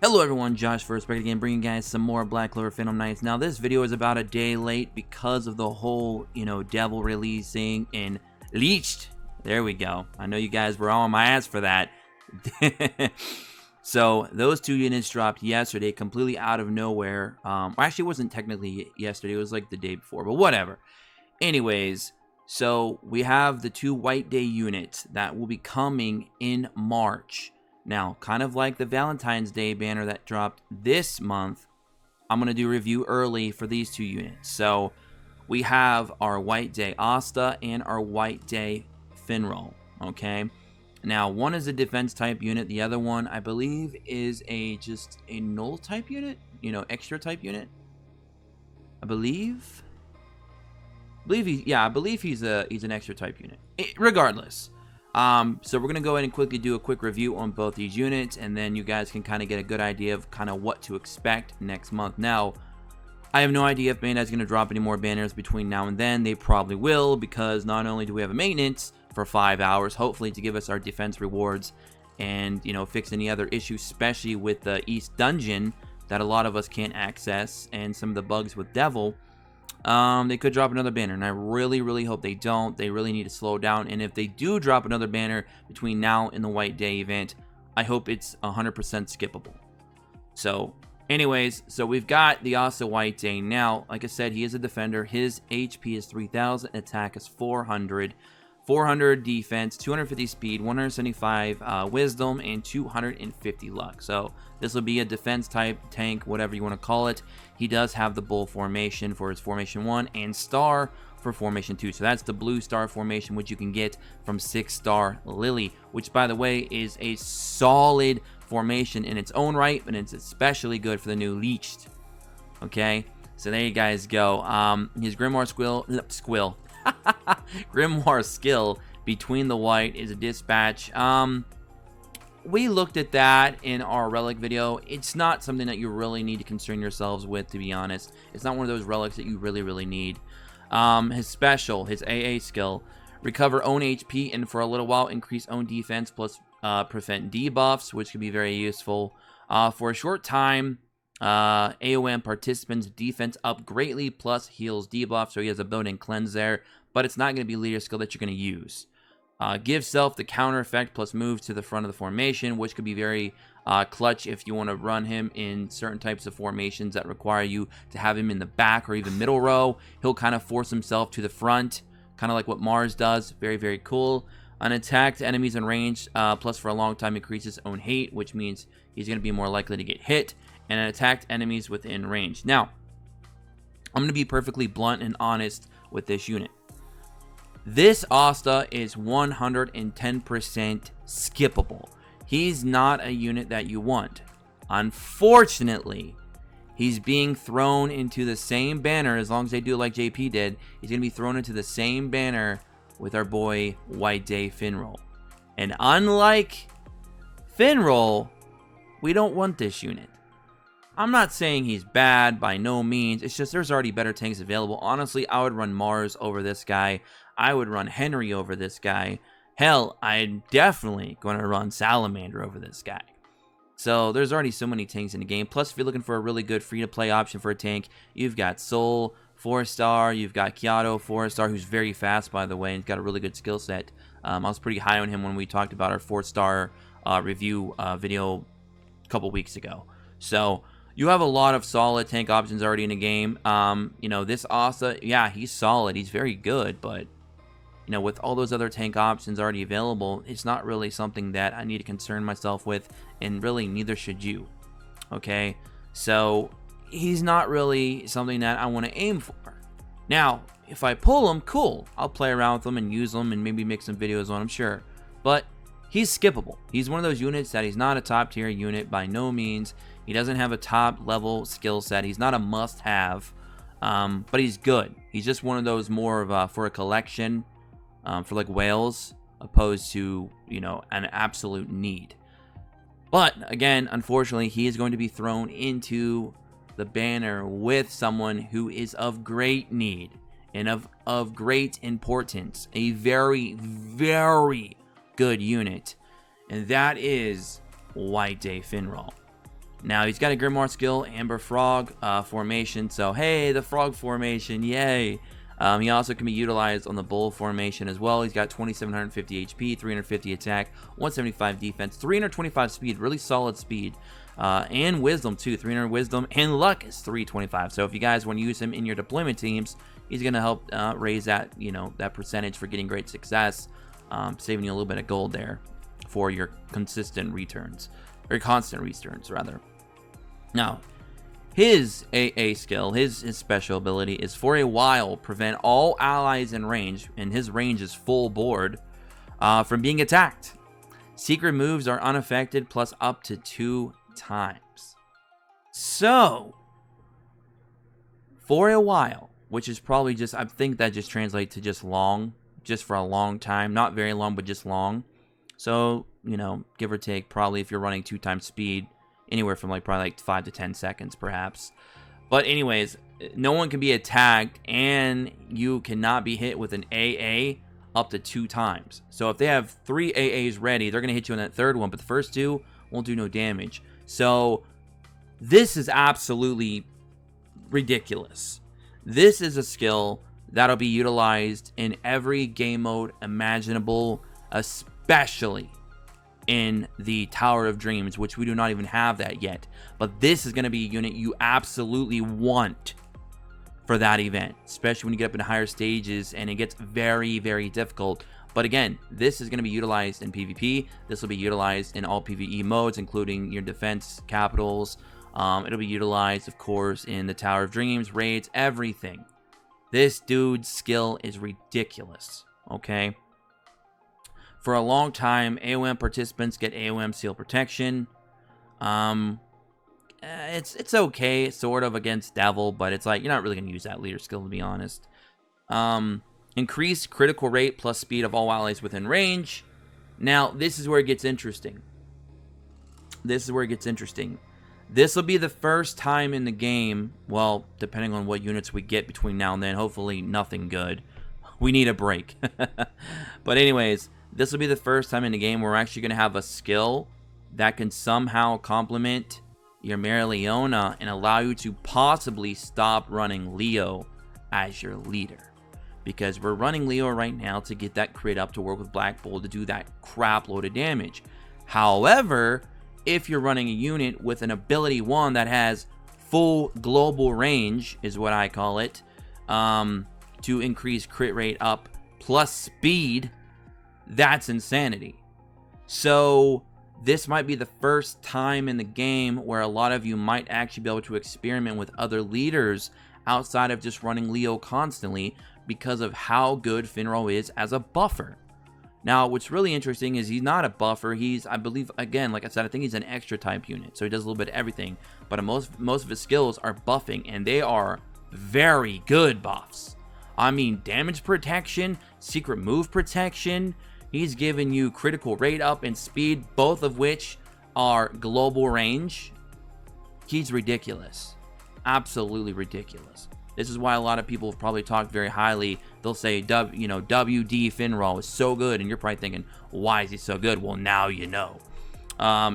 Hello everyone, Josh first back again, bringing you guys some more Black Clover Phantom Knights. Now this video is about a day late because of the whole, devil releasing and leached. There we go. I know you guys were all on my ass for that. So those two units dropped yesterday, completely out of nowhere. Actually, it wasn't technically yesterday. It was like the day before, but whatever. Anyways, so we have the two White Day units that will be coming in March. Now, kind of like the Valentine's Day banner that dropped this month, I'm going to do a review early for these two units. So, we have our White Day Asta and our White Day Finral, okay? Now, one is a defense type unit. The other one, I believe, is just a null type unit, extra type unit. I believe he's an extra type unit. Regardless. So we're going to go ahead and quickly do a quick review on both these units, and then you guys can kind of get a good idea of kind of what to expect next month. Now, I have no idea if Bandai's going to drop any more banners between now and then. They probably will, because not only do we have a maintenance for 5 hours, hopefully to give us our defense rewards and, fix any other issues, especially with the East Dungeon that a lot of us can't access and some of the bugs with Devil. They could drop another banner, and I really, really hope they don't. They really need to slow down, and if they do drop another banner between now and the White Day event, I hope it's 100% skippable. So, anyways, so we've got the Asta White Day. Now, like I said, he is a defender. His HP is 3,000, attack is 400. 400 defense, 250 speed, 175 wisdom, and 250 luck. So this will be a defense type tank, whatever you want to call it. He does have the bull formation for his formation 1 and star for formation 2. So that's the blue star formation, which you can get from 6-star Lily, which by the way is a solid formation in its own right, but it's especially good for the new leached. Okay, so there you guys go. His Grimoire Grimoire skill between the white is a dispatch. We looked at that in our relic video. It's not something that you really need to concern yourselves with, to be honest. It's not one of those relics that you really need. His special, his AA skill, recover own HP and for a little while increase own defense plus prevent debuffs, which can be very useful. For a short time, AOM participants defense up greatly plus heals debuff, so he has a built-in cleanse there, but it's not going to be leader skill that you're going to use. Give self the counter effect plus move to the front of the formation, which could be very clutch if you want to run him in certain types of formations that require you to have him in the back or even middle row. He'll kind of force himself to the front, kind of like what Mars does. Very, very cool. Unattacked enemies in range, plus for a long time increases own hate, which means he's going to be more likely to get hit, and attacked enemies within range. Now, I'm going to be perfectly blunt and honest with this unit. This Asta is 110% skippable. He's not a unit that you want. Unfortunately, he's being thrown into the same banner, as long as they do it like JP did, he's going to be thrown into the same banner with our boy White Day Finral. And unlike Finral, we don't want this unit. I'm not saying he's bad, by no means. It's just there's already better tanks available. Honestly, I would run Mars over this guy. I would run Henry over this guy. Hell, I'm definitely going to run Salamander over this guy. So there's already so many tanks in the game. Plus, if you're looking for a really good free-to-play option for a tank, you've got Soul, 4-star. You've got Kyoto, 4-star, who's very fast, by the way, and got a really good skill set. I was pretty high on him when we talked about our 4-star review video a couple weeks ago. So you have a lot of solid tank options already in the game. This Asta, yeah, he's solid. He's very good, but, with all those other tank options already available, it's not really something that I need to concern myself with, and really neither should you. Okay? So he's not really something that I want to aim for. Now, if I pull him, cool. I'll play around with him and use him and maybe make some videos on him, sure. But he's skippable. He's one of those units that he's not a top tier unit by no means. He doesn't have a top level skill set. He's not a must have, but he's good. He's just one of those more of for a collection, for like whales, opposed to, an absolute need. But again, unfortunately, he is going to be thrown into the banner with someone who is of great need and of great importance. A very, very good unit, and that is White Day Finral. Now, he's got a Grimoire skill, Amber Frog formation. So, hey, the Frog formation, yay. He also can be utilized on the Bull formation as well. He's got 2,750 HP, 350 attack, 175 defense, 325 speed, really solid speed. And wisdom, too, 300 wisdom, and luck is 325. So, if you guys want to use him in your deployment teams, he's going to help raise that, that percentage for getting great success, saving you a little bit of gold there for your consistent returns, or constant returns, rather. Now, his AA skill, his special ability is for a while prevent all allies in range, and his range is full board, from being attacked. Secret moves are unaffected plus up to 2 times. So, for a while, which is probably just, I think that just translates to just long, just for a long time, not very long, but just long. So, give or take, probably if you're running 2 times speed, anywhere from probably 5 to 10 seconds, perhaps. But anyways, no one can be attacked, and you cannot be hit with an AA up to 2 times. So if they have 3 AAs ready, they're going to hit you on that 3rd one, but the first 2 won't do no damage. So this is absolutely ridiculous. This is a skill that'll be utilized in every game mode imaginable, especially in the Tower of Dreams, which we do not even have that yet. But this is going to be a unit you absolutely want for that event, especially when you get up into higher stages and it gets very, very difficult. But again, this is going to be utilized in PvP. This will be utilized in all PvE modes, including your defense capitals. It'll be utilized, of course, in the Tower of Dreams, raids, everything. This dude's skill is ridiculous, okay? For a long time, AOM participants get AOM seal protection. It's okay, sort of, against Devil, but it's you're not really going to use that leader skill, to be honest. Increased critical rate plus speed of all allies within range. Now, this is where it gets interesting. This will be the first time in the game, well, depending on what units we get between now and then, hopefully nothing good. We need a break. But anyways, this will be the first time in the game where we're actually going to have a skill that can somehow complement your Mereoleona and allow you to possibly stop running Leo as your leader. Because we're running Leo right now to get that crit up to work with Black Bull to do that crap load of damage. However, if you're running a unit with an ability 1 that has full global range, is what I call it, to increase crit rate up plus speed, that's insanity. So this might be the first time in the game where a lot of you might actually be able to experiment with other leaders outside of just running Leo constantly because of how good Finral is as a buffer. Now, what's really interesting is he's not a buffer. He's, I believe, again, like I said, I think he's an extra type unit. So he does a little bit of everything. But most of his skills are buffing, and they are very good buffs. I mean, damage protection, secret move protection. He's giving you critical rate up and speed, both of which are global range. He's ridiculous. Absolutely ridiculous. This is why a lot of people have probably talked very highly. They'll say, WD Finral is so good. And you're probably thinking, why is he so good? Well, now you know.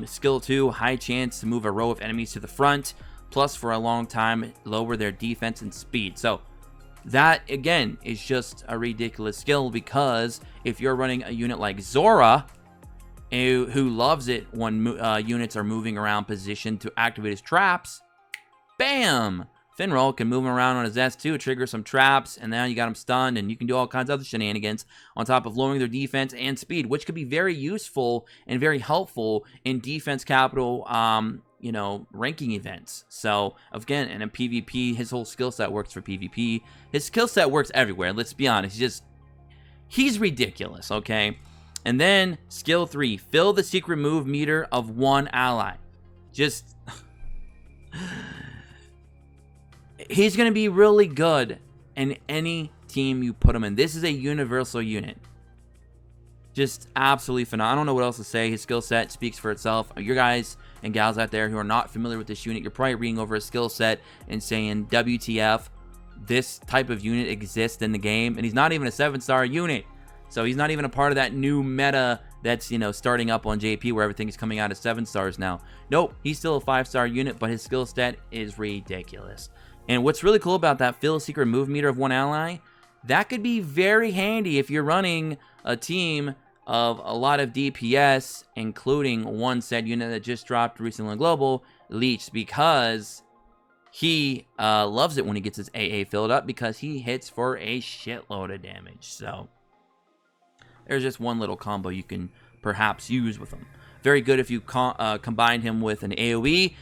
Skill 2, high chance to move a row of enemies to the front. Plus, for a long time, lower their defense and speed. So, that, again, is just a ridiculous skill. Because if you're running a unit like Zora, who loves it when units are moving around position to activate his traps, bam! Finral can move him around on his S2, trigger some traps, and now you got him stunned, and you can do all kinds of other shenanigans on top of lowering their defense and speed, which could be very useful and very helpful in defense capital, ranking events. So, again, and in PvP, his whole skill set works for PvP. His skill set works everywhere, let's be honest. He's ridiculous, okay? And then, skill 3, fill the secret move meter of 1 ally. He's going to be really good in any team you put him in. This is a universal unit. Just absolutely phenomenal. I don't know what else to say. His skill set speaks for itself. You guys and gals out there who are not familiar with this unit, you're probably reading over his skill set and saying, WTF, this type of unit exists in the game. And he's not even a 7-star unit. So he's not even a part of that new meta that's, you know, starting up on JP where everything is coming out as 7 stars now. Nope, he's still a 5-star unit, but his skill stat is ridiculous. And what's really cool about that fill secret move meter of 1 ally, that could be very handy if you're running a team of a lot of DPS, including one said unit that just dropped recently on Global, Leech, because he loves it when he gets his AA filled up because he hits for a shitload of damage. So there's just one little combo you can perhaps use with him. Very good if you combine him with an AoE,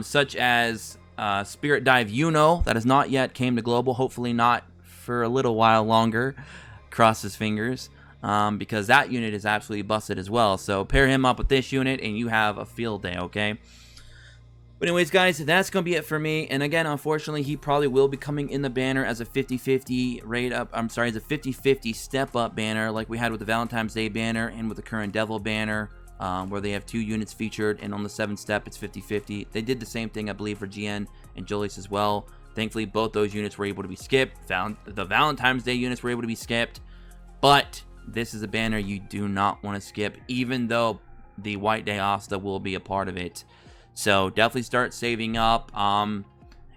such as Spirit Dive Uno, that has not yet came to Global, hopefully not for a little while longer, cross his fingers, because that unit is absolutely busted as well. So pair him up with this unit and you have a field day, okay? But anyways, guys, that's going to be it for me. And again, unfortunately, he probably will be coming in the banner as a 50-50 rate up. I'm sorry, as a 50-50 step up banner like we had with the Valentine's Day banner and with the current Devil banner, where they have 2 units featured, and on the 7th step, it's 50-50. They did the same thing, I believe, for GN and Julius as well. Thankfully, both those units were able to be skipped. The Valentine's Day units were able to be skipped. But this is a banner you do not want to skip, even though the White Day Asta will be a part of it. So definitely start saving up.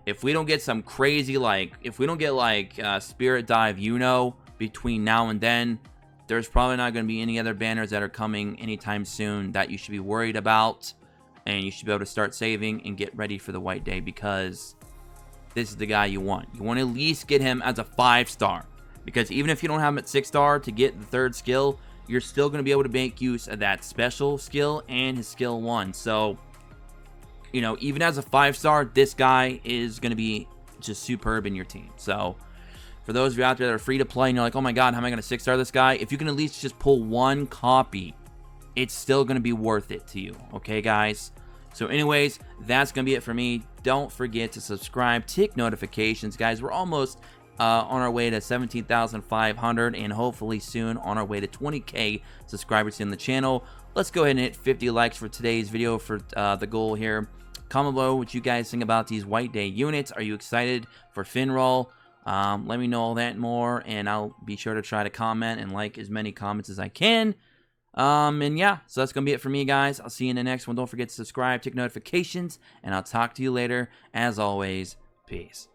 If we don't get some crazy, if we don't get Spirit Dive Uno between now and then, there's probably not going to be any other banners that are coming anytime soon that you should be worried about. And you should be able to start saving and get ready for the White Day, because this is the guy you want. You want to at least get him as a 5-star. Because even if you don't have him at 6-star to get the 3rd skill, you're still going to be able to make use of that special skill and his skill 1. So, you know, even as a 5-star, this guy is going to be just superb in your team. So, for those of you out there that are free to play and you're like, oh my god, how am I going to 6-star this guy? If you can at least just pull 1 copy, it's still going to be worth it to you. Okay, guys? So anyways, that's going to be it for me. Don't forget to subscribe, tick notifications, guys. We're almost on our way to 17,500 and hopefully soon on our way to 20K subscribers in the channel. Let's go ahead and hit 50 likes for today's video for the goal here. Comment below what you guys think about these White Day units. Are you excited for Finral? Let me know all that and more, and I'll be sure to try to comment and like as many comments as I can. And yeah, so that's going to be it for me, guys. I'll see you in the next one. Don't forget to subscribe, tick notifications, and I'll talk to you later. As always, peace.